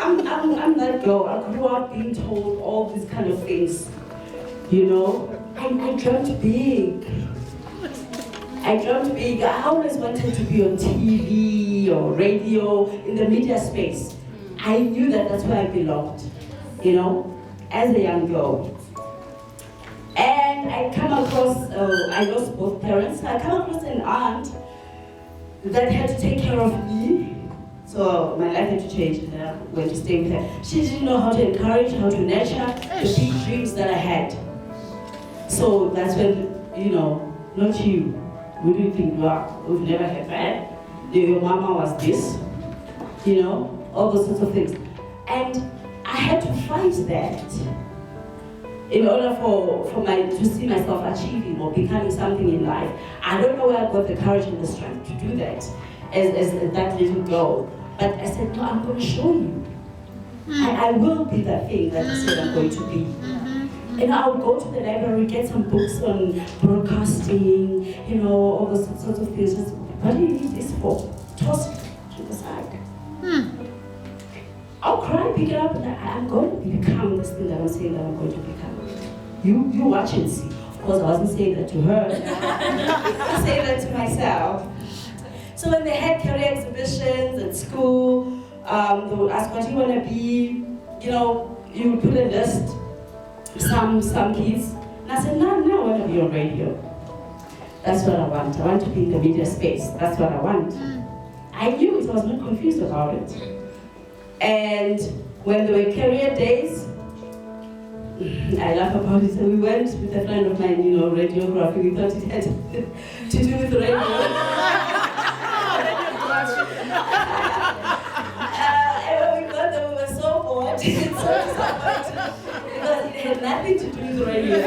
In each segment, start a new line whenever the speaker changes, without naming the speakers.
I'm that girl. I grew up being told all these kind of things. You know, I dreamt big. I always wanted to be on TV or radio, in the media space. I knew that that's where I belonged, you know, as a young girl. And I come across, I lost both parents. I come across an aunt that had to take care of me. So my life had to change, and I went to stay with her. She didn't know how to encourage, how to nurture the big dreams that I had. So that's when, you know, not you. Who do you think you are? We've never had that. Your mama was this, you know, all those sorts of things. And I had to fight that in order to see myself achieving or becoming something in life. I don't know where I got the courage and the strength to do that as that little girl. But I said, no, I'm going to show you. I will be that thing that I said I'm going to be. And I would go to the library, get some books on broadcasting, you know, all those sorts of things. Just, what do you need this for? Toss it to the side. I'll cry, pick it up, and I'm going to become this thing that I'm saying that I'm going to become. You watch and see. Of course, I wasn't saying that to her. I say that to myself. So when they had career exhibitions at school, they would ask, what do you want to be? You know, you would put a list. Some kids, and I said, no, I want to be on radio. That's what I want. I want to be in the media space. That's what I want. I knew it. I was not confused about it. And when there were career days, I laugh about it. So we went with a friend of mine, you know, radiography. We thought it had to do with radio. And when we got there, we were so bored. So disappointed. Because it had nothing to do with radio.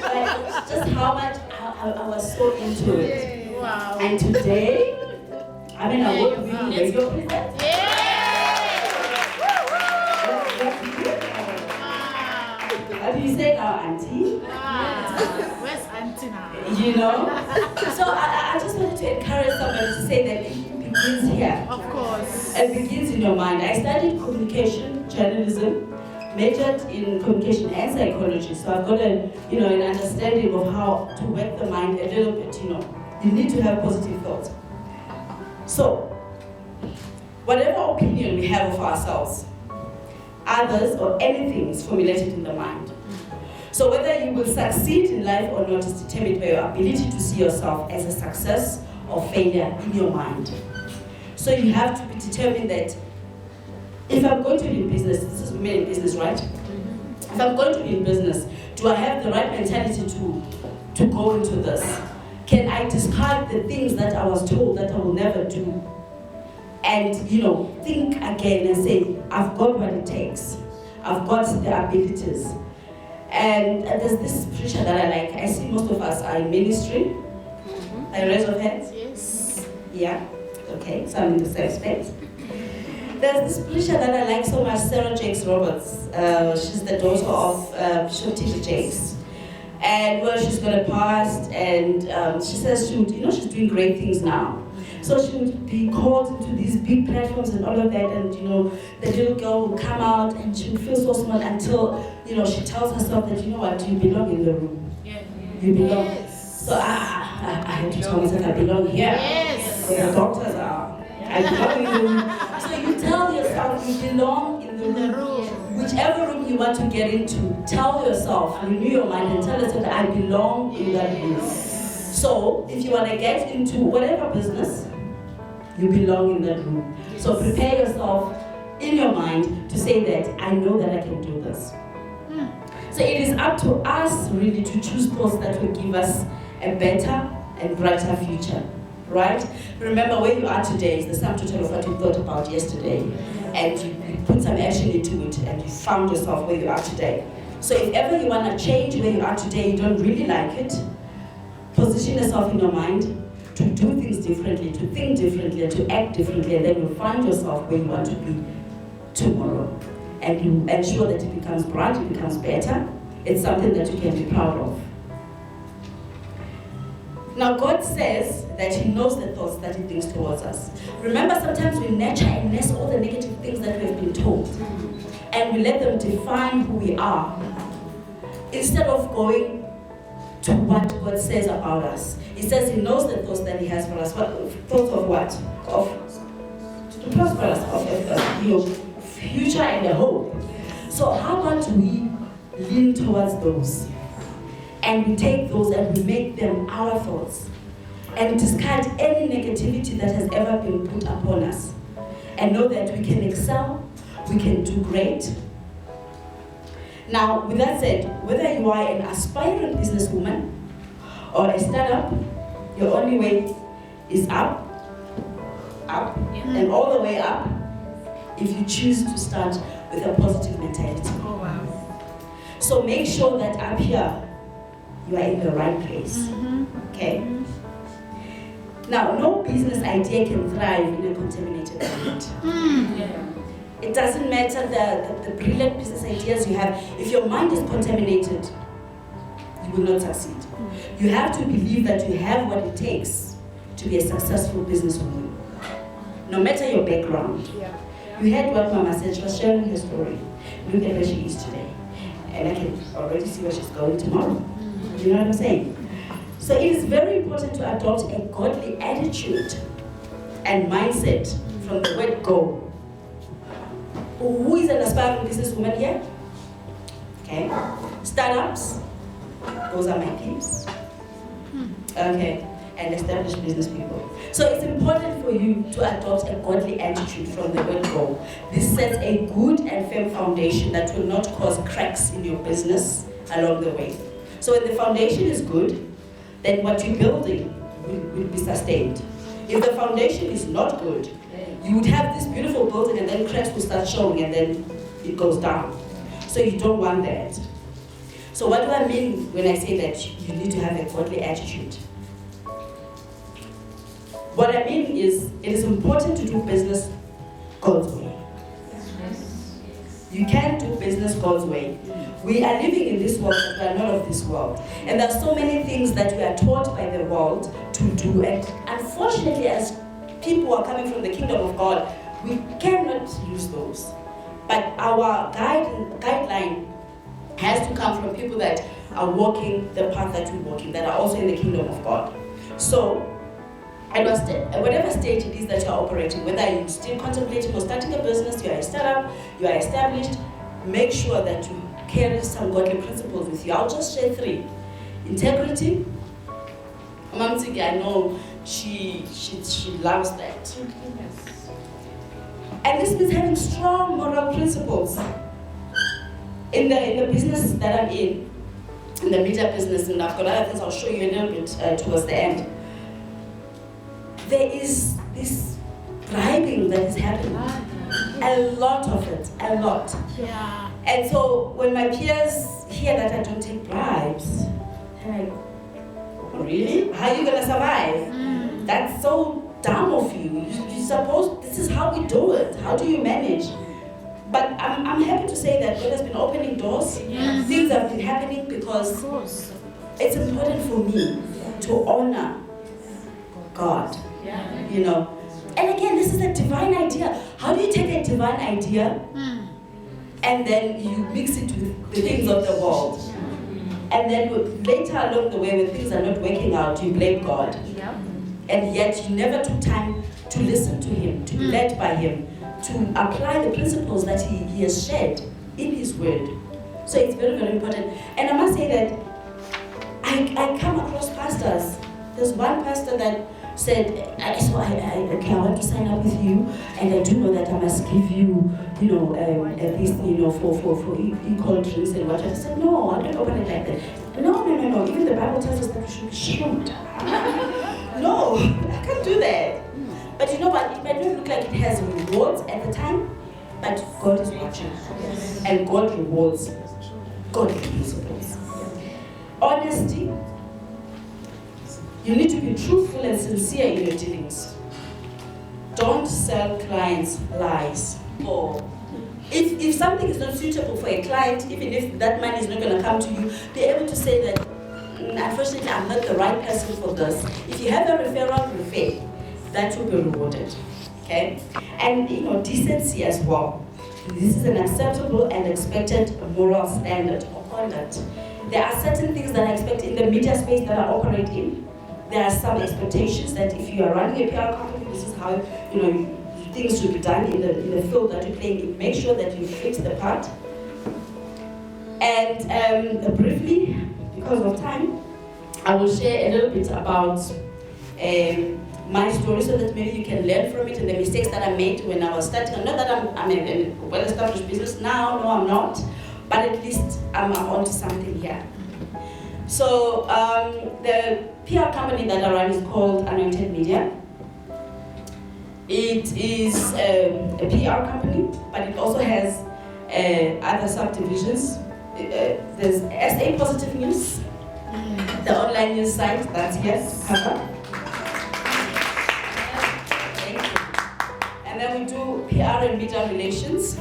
But just how much I was so into it.
Wow.
And today, I mean, I work with radio present. How do you say now, Auntie?
Where's Auntie now?
You know? So I just wanted to encourage somebody to say that it begins here.
Of course.
It begins in your mind. I studied communication, journalism, majored in communication and psychology. So I've got an understanding of how to work the mind a little bit, you know. You need to have positive thoughts. So, whatever opinion we have of ourselves, others or anything is formulated in the mind. So whether you will succeed in life or not is determined by your ability to see yourself as a success or failure in your mind. So you have to be determined that if I'm going to be in business, this is women in business, right? If I'm going to be in business, do I have the right mentality to go into this? Can I discard the things that I was told that I will never do? And, you know, think again and say, I've got what it takes. I've got the abilities. And there's this preacher that I like. I see most of us are in ministry. I raise your hands?
Yes.
Yeah? Okay, so I'm in the same space. There's this preacher that I like so much, Sarah Jakes Roberts. She's the daughter of Bishop T.D. Jakes. And well, she's got a past, and she says she's doing great things now. So she would be called into these big platforms and all of that, and the little girl would come out and she would feel so small until, she tells herself that, you belong in the room.
Yeah.
You belong.
Yes.
So I had to tell myself I belong here.
Yes.
Where the doctors are. I belong in the room. So you tell yourself you belong in the room. Whichever room you want to get into, tell yourself, renew your mind and tell yourself that I belong in that room. So if you want to get into whatever business, you belong in that room. So prepare yourself in your mind to say that I know that I can do this. So it is up to us really to choose posts that will give us a better and brighter future, right? Remember where you are today is the sum total of what you thought about yesterday, and you put some action into it and you found yourself where you are today. So if ever you want to change where you are today, you don't really like it, position yourself in your mind to do things differently, to think differently, to act differently, and then you'll find yourself where you want to be tomorrow. And you ensure that it becomes bright, it becomes better. It's something that you can be proud of. Now God says that He knows the thoughts that He thinks towards us. Remember, sometimes we nurture and nest all the negative things that we have been told, and we let them define who we are, instead of going to what God says about us. He says He knows the thoughts that He has for us. What thoughts of what? Of to prosper us, of your future and a hope. So how about we lean towards those, and we take those and we make them our thoughts, and discard any negativity that has ever been put upon us, and know that we can excel, we can do great. Now, with that said, whether you are an aspiring businesswoman or a startup, your only way is up, and all the way up, if you choose to start with a positive mentality.
Oh, wow.
So make sure that up here, you are in the right place. Okay? Now, no business idea can thrive in a contaminated mind. It doesn't matter the brilliant business ideas you have. If your mind is contaminated, you will not succeed. You have to believe that you have what it takes to be a successful businesswoman, no matter your background. You heard what Mama said. She was sharing her story. Look at where she is today. And I can already see where she's going tomorrow. You know what I'm saying? So it is very important to adopt a godly attitude and mindset from the word go. Who is an aspiring businesswoman here? Okay. Startups, those are my peeps. Okay. And established business people. So it's important for you to adopt a godly attitude from the word go. This sets a good and firm foundation that will not cause cracks in your business along the way. So when the foundation is good, then what you're building will be sustained. If the foundation is not good, you would have this beautiful building and then cracks will start showing and then it goes down. So you don't want that. So what do I mean when I say that you need to have a godly attitude? What I mean is, it is important to do business God's way. You can't do business God's way. We are living in this world, but we are not of this world. And there are so many things that we are taught by the world to do. And unfortunately, as people who are coming from the kingdom of God, we cannot use those. But our guideline has to come from people that are walking the path that we're walking, that are also in the kingdom of God. So, at whatever stage it is that you are operating, whether you're still contemplating or starting a business, you are a startup, you are established, make sure that you carry some godly principles with you. I'll just share 3. Integrity. Mamtiki, I know she loves that. And this means having strong moral principles. In the business that I'm in the media business, and I've got other things I'll show you a little bit towards the end. There is this bribing that is happening. A lot of it, a lot.
Yeah.
And so when my peers hear that I don't take bribes, they're like, really? How are you gonna survive? That's so dumb of you. You suppose this is how we do it. How do you manage? But I'm happy to say that God has been opening doors.
Yes.
Things have been happening because
Of course.
it's important for me to honor God. You know. And again, this is a divine idea. How do you take a divine idea and then you mix it with the things of the world? And then later along the way, when things are not working out, you blame God.
Yep.
And yet you never took time to listen to Him, to be led by Him, to apply the principles that He has shared in His Word. So it's very, very important. And I must say that I come across pastors. There's one pastor that said, okay, I want to sign up with you, and I do know that I must give you, at least, for equal drinks and whatever. I said, no, I don't open it like that. No. Even the Bible tells us that we should be shrewd. No, I can't do that. But you know what? It might not look like it has rewards at the time, but God is watching, and God rewards godly principles. Honesty. You need to be truthful and sincere in your dealings. Don't sell clients lies. Or if something is not suitable for a client, even if that money is not going to come to you, be able to say that unfortunately, I'm not the right person for this. If you have a referral, refer. That will be rewarded. Okay? And decency as well. This is an acceptable and expected moral standard or conduct. There are certain things that I expect in the media space that I operate in. There are some expectations that if you are running a PR company, this is how things should be done in the field that you're playing in. Make sure that you fix the part. And briefly, because of time, I will share a little bit about my story so that maybe you can learn from it and the mistakes that I made when I was starting. Not that I'm a well-established business now, no I'm not, but at least I'm onto something here. So the PR company that I run is called Anointed Media. It is a PR company, but it also has other subdivisions. There's SA Positive News, the online news site that's here covered. Thank you. And then we do PR and media relations.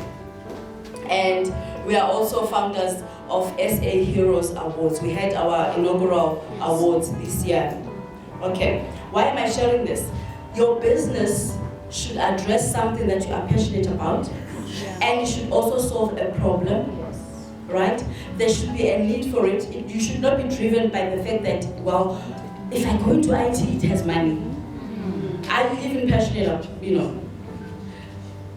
And we are also founders of SA Heroes Awards. We had our inaugural awards this year. Okay, why am I sharing this? Your business should address something that you are passionate about, and it should also solve a problem, right? There should be a need for it. You should not be driven by the fact that, well, if I go into IT, it has money. Are you even passionate about,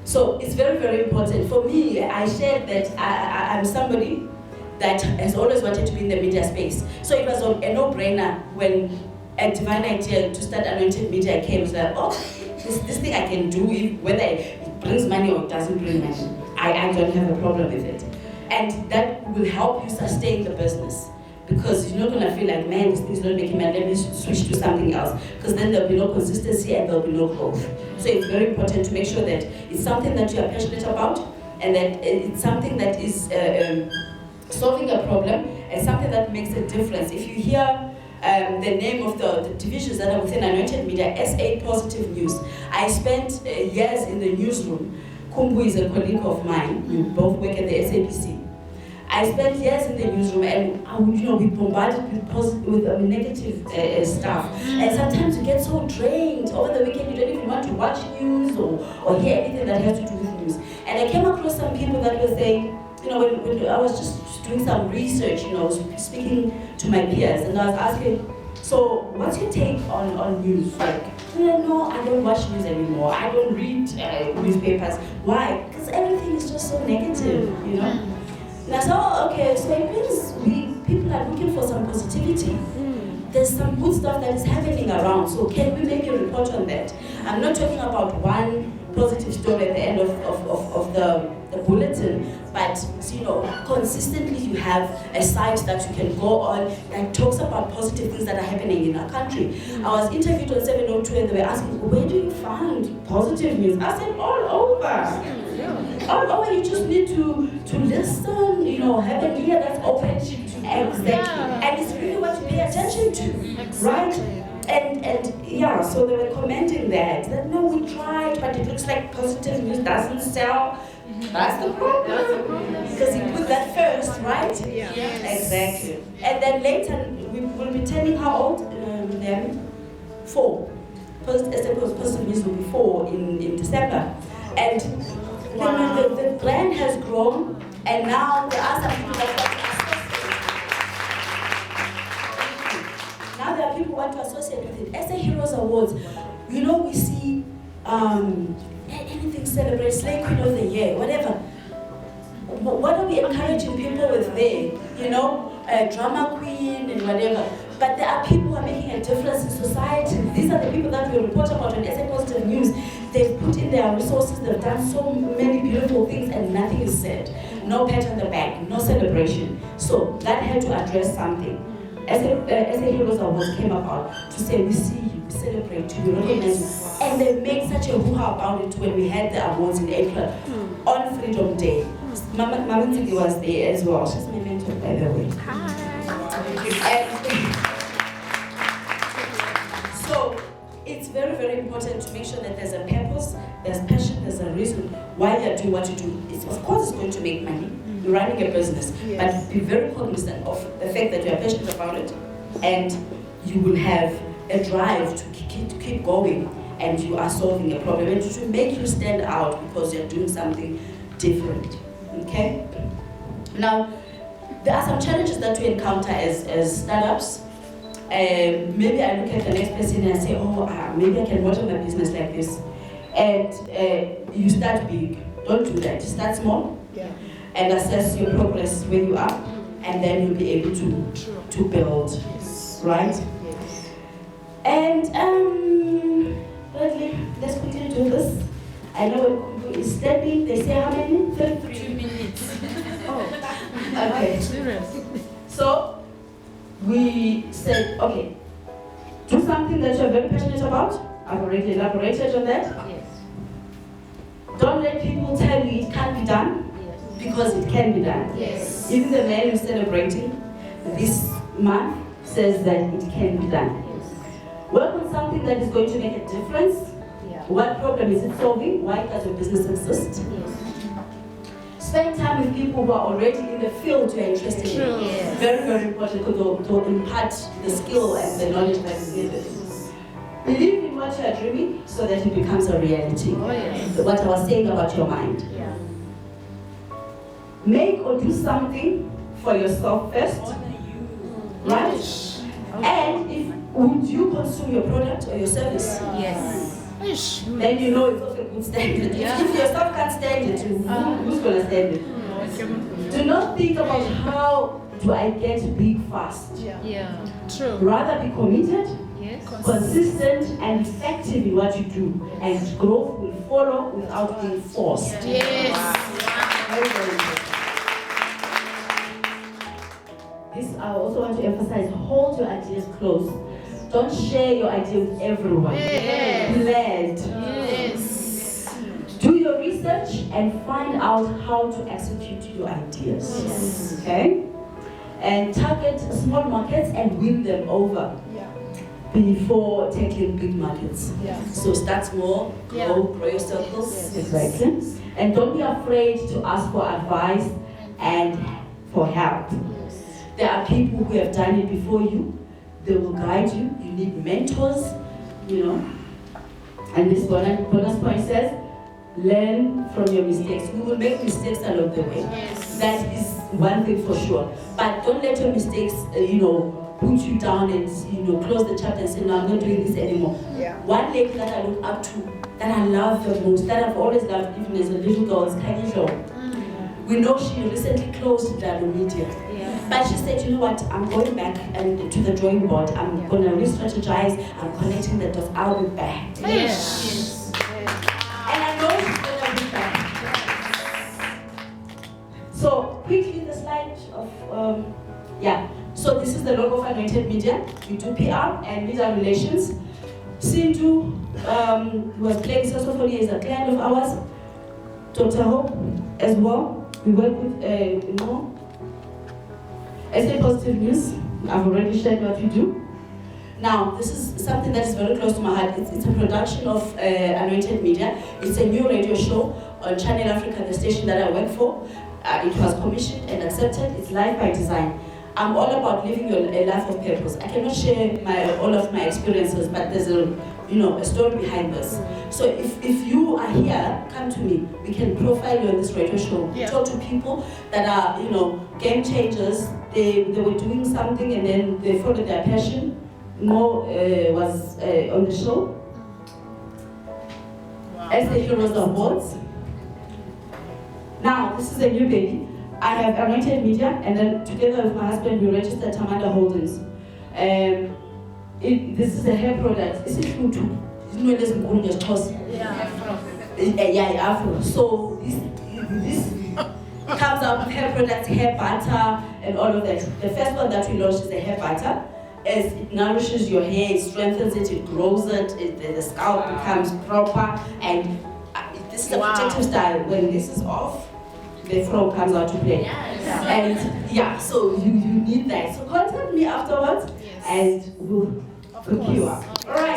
So it's very, very important. For me, I shared that I'm somebody that has always wanted to be in the media space. So it was a no-brainer when a divine idea to start Anointed Media came. It was like, oh, this thing I can do, whether it brings money or it doesn't bring money. I don't have a problem with it. And that will help you sustain the business. Because you're not going to feel like, man, this thing's not making money, let me switch to something else. Because then there'll be no consistency and there'll be no growth. So it's very important to make sure that it's something that you are passionate about and that it's something that is solving a problem and something that makes a difference. If you hear the name of the divisions that are within Anointed Media, SA Positive News. I spent years in the newsroom. Kumbu is a colleague of mine. We both work at the SABC. I spent years in the newsroom, and we bombarded with negative stuff. And sometimes you get so drained. Over the weekend, you don't even want to watch news or hear anything that has to do with news. And I came across some people that were saying, when I was just doing some research, speaking to my peers, and I was asking, so what's your take on news? Like, no, I don't watch news anymore. I don't read newspapers. Why? Because everything is just so negative, And I said, okay, so it means people are looking for some positivity. There's some good stuff that is happening around, so can we make a report on that? I'm not talking about one positive story at the end of the bulletin, but consistently you have a site that you can go on that talks about positive things that are happening in our country. I was interviewed on 702 and they were asking, where do you find positive news? I said, all over. All over, you just need to listen, have an ear that's open. Exactly. And it's really what you pay attention to, right? And yeah, so they were commenting that no, we tried, but it looks like positive news doesn't sell. That's the problem. Because you put that first, right?
Yeah.
Exactly. And then later, we will be turning how old? Them? 4. Positive news will be 4 in December. And the brand has grown, and now there are some people that want to associate. Now there are people who want to associate with it. As the Heroes Awards, we see anything celebrate, Slay Queen of the Year, whatever. What are we encouraging people with there? Drama queen and whatever. But there are people who are making a difference in society. These are the people that we report about on SA Positive News. They've put in their resources, they've done so many beautiful things, and nothing is said. No pat on the back, no celebration. So that had to address something. As a Heroes Awards came about to say, we see you, we celebrate you, we recognize you. And they made such a hoo-ha about it when we had the awards in April on Freedom Day. Mama Ntigi was there as well. She's my mentor, by the way. So it's very, very important to make sure that there's a purpose, there's passion, there's a reason why you're doing what you do. Of course, it's going to make money. You're running a business, but be very cognizant of the fact that you are passionate about it. and you will have a drive to keep going, and you are solving a problem, and to make you stand out because you're doing something different. Okay? Now, there are some challenges that we encounter as startups. Maybe I look at the next person and I say, maybe I can model my business like this. And you start big. Don't do that. Start small and assess your progress where you are, and then you'll be able to build. Right? And Bradley, let's quickly do this. I know when Kumbu is stepping, they say how many?
3 minutes.
Okay.
Serious.
So we said, okay, do something that you're very passionate about. I've already elaborated on that.
Yes.
Don't let people tell you it can't be done, because it can be done.
Yes.
Even the man who's celebrating this month says that it can be done. Work on something that is going to make a difference.
Yeah.
What problem is it solving? Why does your business exist?
Yes.
Spend time with people who are already in the field you're interested in.
True.
Yes.
Very, very important to impart the skill and the knowledge that is needed. Believe in what you are dreaming so that it becomes a reality.
Oh, yes.
What I was saying about your mind.
Yeah.
Make or do something for yourself first. Right? And would you consume your product or your service?
Yes.
Ish.
Then you know it's of a good standard.
Yeah.
If yourself can't stand it, who's going to stand it? Do not think about how do I get big fast.
Yeah.
True.
Rather be committed,
Yes.
consistent, and effective in what you do, and growth will follow without being forced.
Yes.
Very, very important. This I also want to emphasize: hold your ideas close. Don't share your idea with everyone.
Yes.
Lead.
Yes.
Do your research and find out how to execute your ideas.
Yes.
Okay? And target small markets and win them over before tackling big markets. So start small, grow your circles.
Yes.
Exactly. And don't be afraid to ask for advice and for help. There are people who have done it before you. They will guide you. You need mentors, you know. And this bonus point says, learn from your mistakes. We will make mistakes along the way.
Yes.
That is one thing for sure. But don't let your mistakes, put you down and, close the chapter and say, no, I'm not doing this anymore. One lady that I look up to, that I love the most, that I've always loved even as a little girl, is Kanye Jo. We know she recently closed Dalo Media.
Yeah.
But she said, you know what, I'm going back and to the drawing board. I'm going to re-strategize. I'm connecting the dots. I'll be back.
Yes.
And I know she's going to be back. So, quickly the slide of, So this is the logo of Anointed Media. We do PR and media relations. Sintu, who has played saxophone, is a client of ours. Dr. Hope as well. We work with SA Positive News. I've already shared what we do. Now, this is something that is very close to my heart. It's a production of Anointed Media. It's a new radio show on Channel Africa, the station that I work for. It was commissioned and accepted. It's Life by Design. I'm all about living a life of purpose. I cannot share all of my experiences, but there's a story behind this. So if you are here, come to me. We can profile you on this radio show. We talk to people that are, game changers. They were doing something and then they followed their passion. Mo was on the show. As the Heroes Awards. Now, this is a new baby. I have Anointed Media, and then together with my husband, we registered Tamanda Holdings. This is a hair product. Is it true too? Afro. So this comes out with hair products, hair butter, and all of that. The first one that we launched is a hair butter. As it nourishes your hair, it strengthens it, it grows it, the scalp becomes proper, and this is a protective style. When this is off, the fro comes out to play. And so you need that. So contact me afterwards, and we'll hook you up. All right.